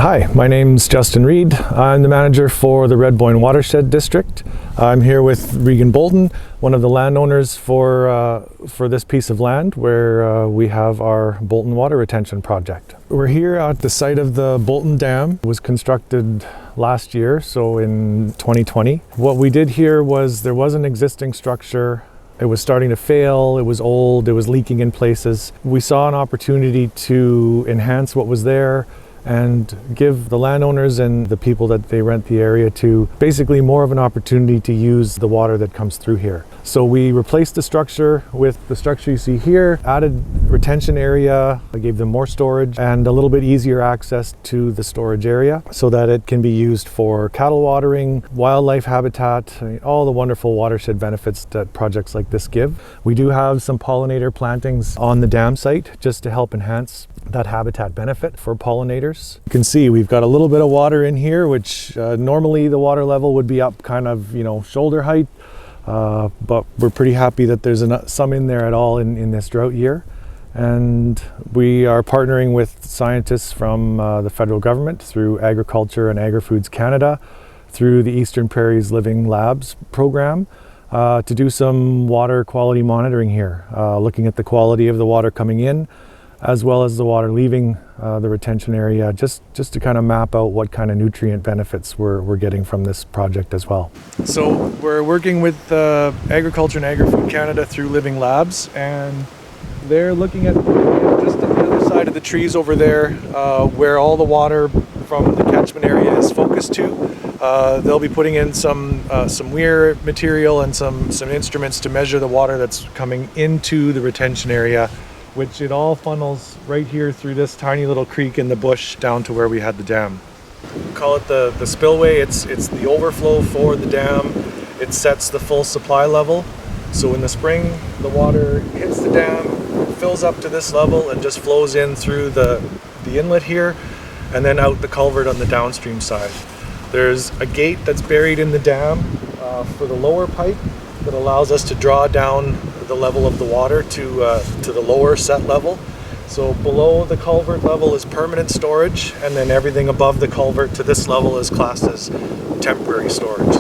Hi, my name's Justin Reed. I'm the manager for the Red Boyne Watershed District. I'm here with Regan Boulton, one of the landowners for this piece of land where we have our Boulton Water Retention Project. We're here at the site of the Boulton Dam. It was constructed last year, so in 2020. What we did here was there was an existing structure. It was starting to fail, it was old, it was leaking in places. We saw an opportunity to enhance what was there and give the landowners and the people that they rent the area to basically more of an opportunity to use the water that comes through here. So we replaced the structure with the structure you see here, added retention area, I gave them more storage and a little bit easier access to the storage area so that it can be used for cattle watering, wildlife habitat, all the wonderful watershed benefits that projects like this give. We do have some pollinator plantings on the dam site just to help enhance that habitat benefit for pollinators. You can see we've got a little bit of water in here, which normally the water level would be up kind of, shoulder height, but we're pretty happy that there's some in there at all in this drought year. And we are partnering with scientists from the federal government through Agriculture and Agri-Foods Canada, through the Eastern Prairies Living Labs program, to do some water quality monitoring here, looking at the quality of the water coming in, as well as the water leaving the retention area, just to kind of map out what kind of nutrient benefits we're getting from this project as well. So we're working with Agriculture and Agri-Food Canada through Living Labs, and they're looking at just on the other side of the trees over there, where all the water from the catchment area is focused to. They'll be putting in some weir material and some instruments to measure the water that's coming into the retention area, which it all funnels right here through this tiny little creek in the bush down to where we had the dam. We call it the spillway. It's the overflow for the dam. It sets the full supply level. So in the spring, the water hits the dam, fills up to this level and just flows in through the inlet here and then out the culvert on the downstream side. There's a gate that's buried in the dam for the lower pipe that allows us to draw down the level of the water to the lower set level. So below the culvert level is permanent storage, and then everything above the culvert to this level is classed as temporary storage.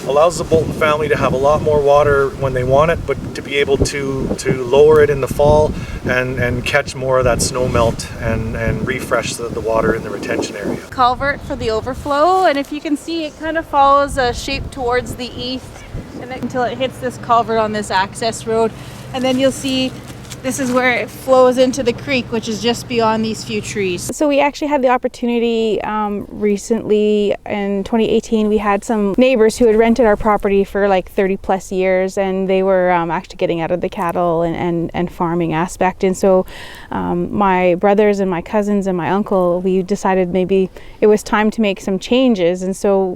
Allows the Boulton family to have a lot more water when they want it, but to be able to lower it in the fall and catch more of that snow melt and refresh the water in the retention area. Culvert for the overflow, and if you can see, it kind of follows a shape towards the east and then until it hits this culvert on this access road, and then you'll see this is where it flows into the creek, which is just beyond these few trees. So we actually had the opportunity recently in 2018, we had some neighbors who had rented our property for like 30 plus years, and they were actually getting out of the cattle and farming aspect. And so my brothers and my cousins and my uncle, we decided maybe it was time to make some changes. And so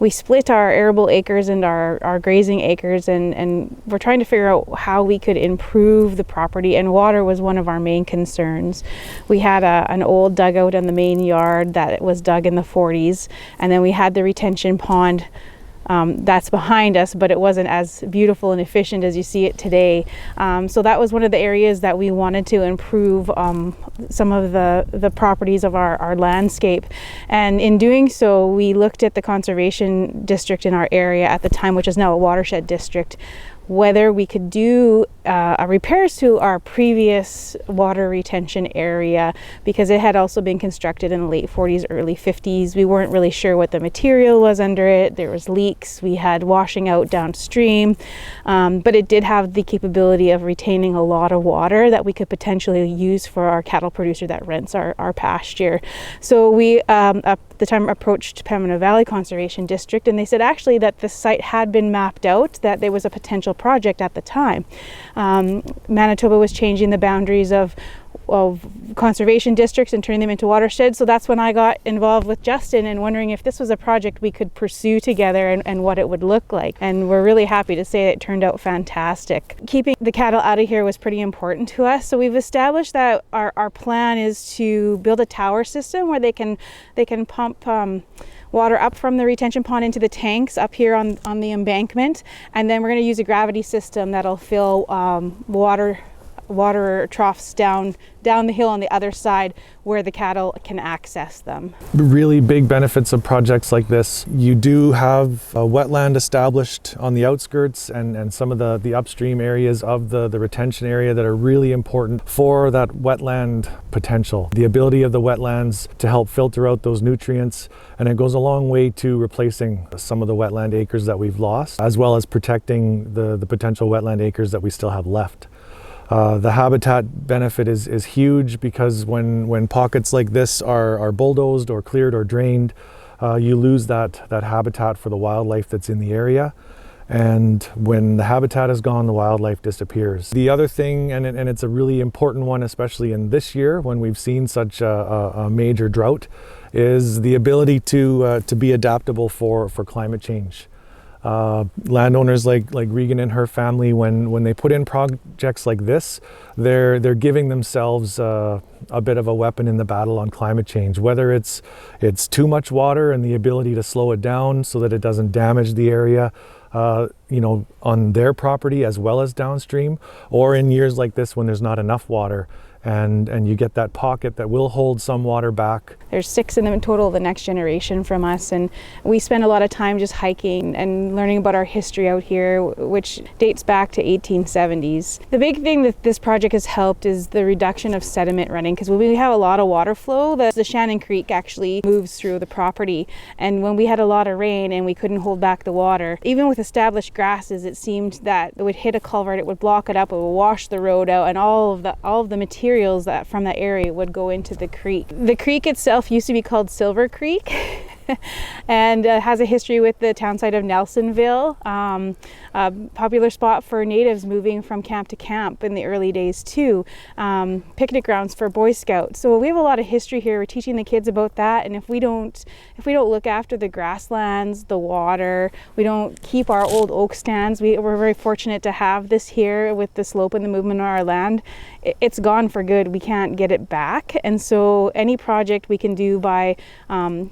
we split our arable acres and our grazing acres, and we're trying to figure out how we could improve the property, and water was one of our main concerns. We had an old dugout in the main yard that was dug in the 40s, and then we had the retention pond that's behind us, but it wasn't as beautiful and efficient as you see it today. So that was one of the areas that we wanted to improve some of the properties of our landscape. And in doing so, we looked at the conservation district in our area at the time, which is now a watershed district, whether we could do repairs to our previous water retention area, because it had also been constructed in the late 40s, early 50s. We weren't really sure what the material was under it. There was leaks. We had washing out downstream, but it did have the capability of retaining a lot of water that we could potentially use for our cattle producer that rents our pasture. So we at the time approached Pembina Valley Conservation District, and they said actually that the site had been mapped out, that there was a potential project at the time. Manitoba was changing the boundaries of conservation districts and turning them into watersheds. So that's when I got involved with Justin and wondering if this was a project we could pursue together and what it would look like. And we're really happy to say it turned out fantastic. Keeping the cattle out of here was pretty important to us. So we've established that our plan is to build a tower system where they can pump water up from the retention pond into the tanks up here on the embankment, and then we're going to use a gravity system that'll fill water water troughs down the hill on the other side where the cattle can access them. Really big benefits of projects like this. You do have a wetland established on the outskirts and some of the upstream areas of the retention area that are really important for that wetland potential. The ability of the wetlands to help filter out those nutrients, and it goes a long way to replacing some of the wetland acres that we've lost, as well as protecting the potential wetland acres that we still have left. The habitat benefit is huge because when pockets like this are bulldozed or cleared or drained, you lose that habitat for the wildlife that's in the area. And when the habitat is gone, the wildlife disappears. The other thing, and it's a really important one, especially in this year when we've seen such a major drought, is the ability to be adaptable for climate change. Landowners like Regan and her family, when they put in projects like this, they're giving themselves a bit of a weapon in the battle on climate change, whether it's too much water and the ability to slow it down so that it doesn't damage the area, on their property as well as downstream, or in years like this when there's not enough water and you get that pocket that will hold some water back. There's 6 in them in total, the next generation from us, and we spend a lot of time just hiking and learning about our history out here, which dates back to 1870s. The big thing that this project has helped is the reduction of sediment running, because when we have a lot of water flow, the Shannon Creek actually moves through the property, and when we had a lot of rain and we couldn't hold back the water, even with established grasses, it seemed that it would hit a culvert, it would block it up, it would wash the road out, and all of the materials that from that area would go into the creek. The creek itself used to be called Silver Creek and has a history with the town site of Nelsonville, a popular spot for natives moving from camp to camp in the early days too, picnic grounds for Boy Scouts. So we have a lot of history here. We're teaching the kids about that, and if we don't look after the grasslands, the water, we don't keep our old oak stands. We're very fortunate to have this here with the slope and the movement on our land. It's gone for good. We can't get it back, and so any project we can do by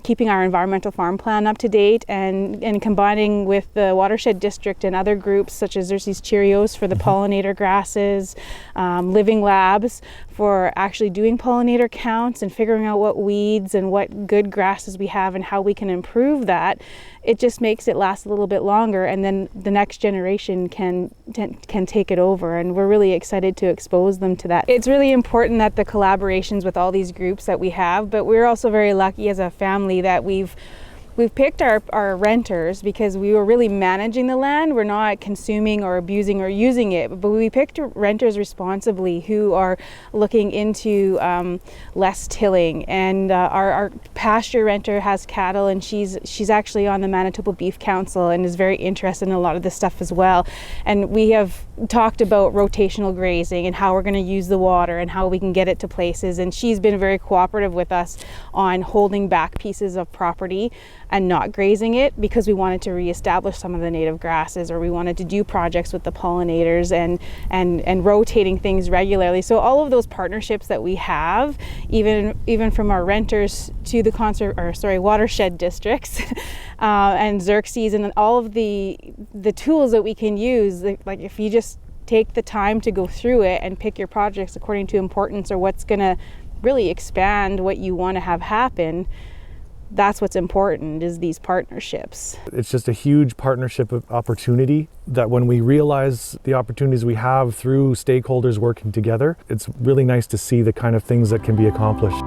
keeping our environmental farm plan up to date and combining with the watershed district and other groups, such as there's these Cheerios for the pollinator grasses, living labs for actually doing pollinator counts and figuring out what weeds and what good grasses we have and how we can improve that. It just makes it last a little bit longer, and then the next generation can take it over, and we're really excited to expose them to that. It's really important that the collaborations with all these groups that we have, but we're also very lucky as a family that we've picked our renters because we were really managing the land. We're not consuming or abusing or using it, but we picked renters responsibly who are looking into less tilling. And our pasture renter has cattle, and she's actually on the Manitoba Beef Council and is very interested in a lot of this stuff as well. And we have talked about rotational grazing and how we're going to use the water and how we can get it to places. And she's been very cooperative with us on holding back pieces of property and not grazing it, because we wanted to reestablish some of the native grasses, or we wanted to do projects with the pollinators and rotating things regularly. So all of those partnerships that we have, even from our renters to the watershed districts and Xerxes, and all of the tools that we can use, like if you just take the time to go through it and pick your projects according to importance or what's going to really expand what you want to have happen, that's what's important, is these partnerships. It's just a huge partnership opportunity that when we realize the opportunities we have through stakeholders working together, it's really nice to see the kind of things that can be accomplished.